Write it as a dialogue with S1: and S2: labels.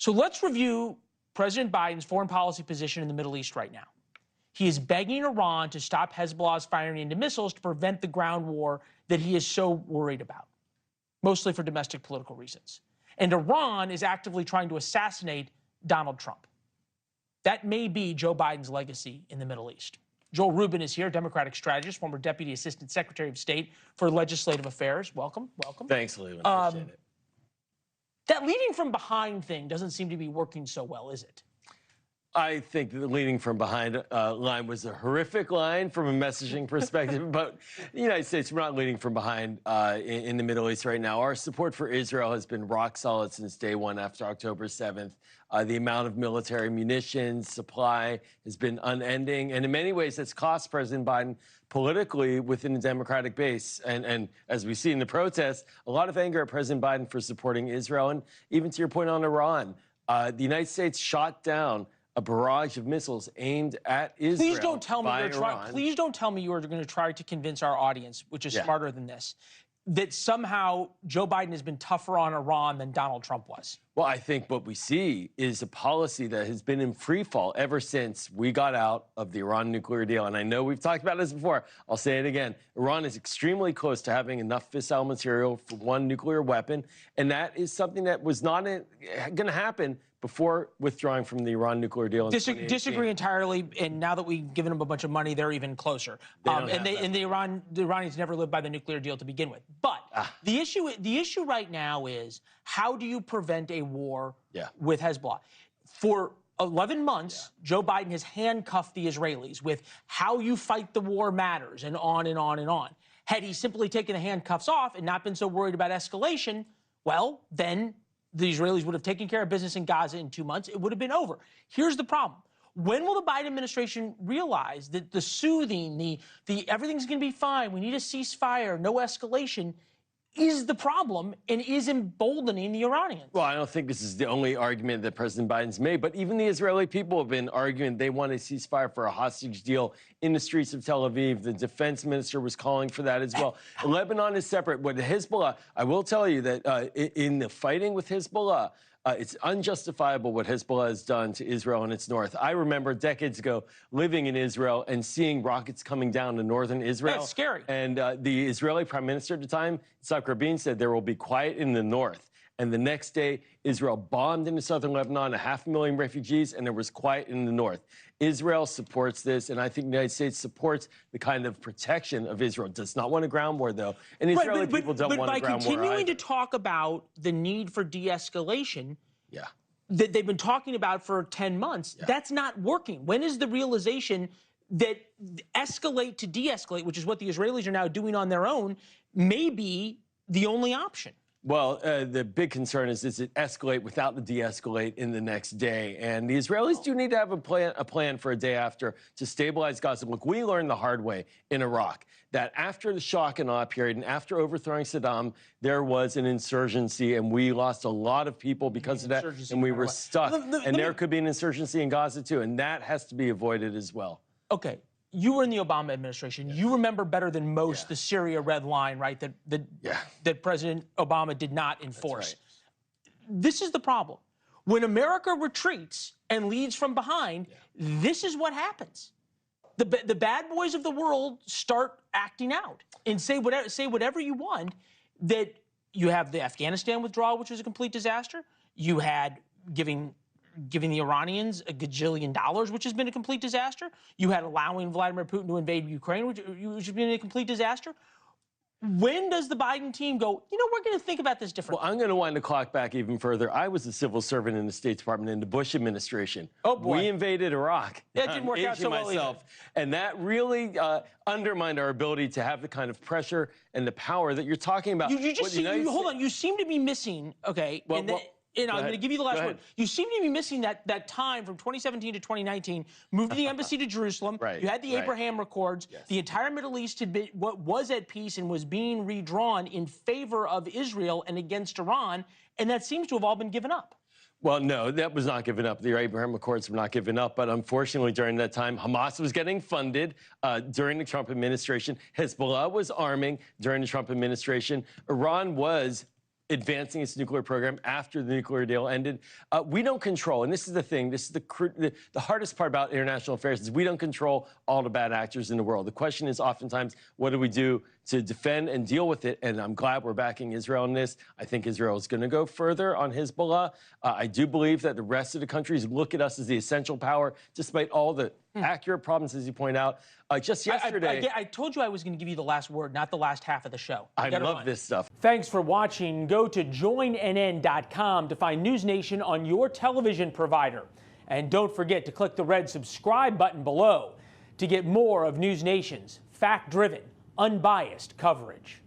S1: So let's review President Biden's foreign policy position in the Middle East right now. He is begging Iran to stop Hezbollah's firing into missiles to prevent the ground war that he is so worried about, mostly for domestic political reasons. And Iran is actively trying to assassinate Donald Trump. That may be Joe Biden's legacy in the Middle East. Joel Rubin is here, Democratic strategist, former Deputy Assistant Secretary of State for Legislative Affairs. Welcome, welcome.
S2: Thanks, Leland. Appreciate it.
S1: That leading from behind thing doesn't seem to be working so well, is it?
S2: I think the leading from behind line was a horrific line from a messaging perspective, but the United States, we're not leading from behind in the Middle East right now. Our support for Israel has been rock solid since day one after October 7th. The amount of military munitions, supply has been unending, and in many ways that's cost President Biden politically within the Democratic base. And as we see in the protests, a lot of anger at President Biden for supporting Israel, and even to your point on Iran, the United States shot down a barrage of missiles aimed at Israel.
S1: Please don't tell me please don't tell me you are going to try to convince our audience, which is smarter than this, that somehow Joe Biden has been tougher on Iran than Donald Trump was.
S2: Well, I think what we see is a policy that has been in free fall ever since we got out of the Iran nuclear deal. And I know we've talked about this before. I'll say it again. Iran is extremely close to having enough fissile material for one nuclear weapon. And that is something that was not going to happen before withdrawing from the Iran nuclear deal.
S1: Disagree entirely. And now that we've given them a bunch of money, they're even closer. The Iranians never lived by the nuclear deal to begin with. But the issue right now is, how do you prevent a war with Hezbollah? For 11 months, Joe Biden has handcuffed the Israelis with how you fight the war matters, and on and on and on. Had he simply taken the handcuffs off and not been so worried about escalation, well, then the Israelis would have taken care of business in Gaza in 2 months. It would have been over. Here's the problem. When will the Biden administration realize that the soothing, the everything's going to be fine, we need a ceasefire, no escalation, is the problem and is emboldening the Iranians?
S2: Well, I don't think this is the only argument that President Biden's made, but even the Israeli people have been arguing they want a ceasefire for a hostage deal in the streets of Tel Aviv. The defense minister was calling for that as well. Lebanon is separate. With Hezbollah, I will tell you that in the fighting with Hezbollah, it's unjustifiable what Hezbollah has done to Israel and its north. I remember decades ago living in Israel and seeing rockets coming down to northern Israel.
S1: That's scary.
S2: And the Israeli prime minister at the time, Rubin, said there will be quiet in the north. And the next day, Israel bombed into southern Lebanon, 500,000 refugees, and there was quiet in the north. Israel supports this, and I think the United States supports the kind of protection of Israel. Does not want a ground war, though. And Israeli people don't want a ground war.
S1: But by continuing to talk about the need for de-escalation, that they've been talking about for 10 months, that's not working. When is the realization that escalate to de-escalate, which is what the Israelis are now doing on their own, may be the only option?
S2: Well, the big concern is, does it escalate without the de-escalate in the next day? And the Israelis do need to have a plan for a day after to stabilize Gaza. Look, we learned the hard way in Iraq that after the shock and awe period and after overthrowing Saddam, there was an insurgency, and we lost a lot of people because of that, and we were stuck. And there could be an insurgency in Gaza, too, and that has to be avoided as well.
S1: Okay. You were in the Obama administration. You remember better than most the Syria red line, right, that President Obama did not enforce.
S2: Right.
S1: This is the problem. When America retreats and leads from behind, this is what happens. The bad boys of the world start acting out and say whatever you want. That you have the Afghanistan withdrawal, which was a complete disaster. You had giving the Iranians $1 gajillion, which has been a complete disaster. You had allowing Vladimir Putin to invade Ukraine, which has been a complete disaster. When does the Biden team go, you know, we're going to think about this differently?
S2: Well, I'm going to wind the clock back even further. I was a civil servant in the State Department in the Bush administration.
S1: Oh, boy.
S2: We invaded Iraq.
S1: That didn't work out so well either.
S2: And that really undermined our ability to have the kind of pressure and the power that you're talking about.
S1: Hold on. You seem to be missing, okay, I'm going to give you the last word. You seem to be missing that time from 2017 to 2019, moved to the embassy to Jerusalem. You had the Abraham Accords. The entire Middle East had been was at peace and was being redrawn in favor of Israel and against Iran, and that seems to have all been given up.
S2: Well, no, that was not given up. The Abraham Accords were not given up. But unfortunately, during that time, Hamas was getting funded during the Trump administration. Hezbollah was arming during the Trump administration. Iran was advancing its nuclear program after the nuclear deal ended. We don't control, and this is the thing, this is the hardest part about international affairs, is we don't control all the bad actors in the world. The question is oftentimes, what do we do to defend and deal with it? And I'm glad we're backing Israel in this. I think Israel is going to go further on Hezbollah. I do believe that the rest of the countries look at us as the essential power, despite all the accurate problems, as you point out. Just yesterday...
S1: I told you I was going to give you the last word, not the last half of the show.
S2: I love this stuff.
S1: Thanks for watching. Go to joinnn.com to find NewsNation on your television provider. And don't forget to click the red subscribe button below to get more of NewsNation's fact-driven, unbiased coverage.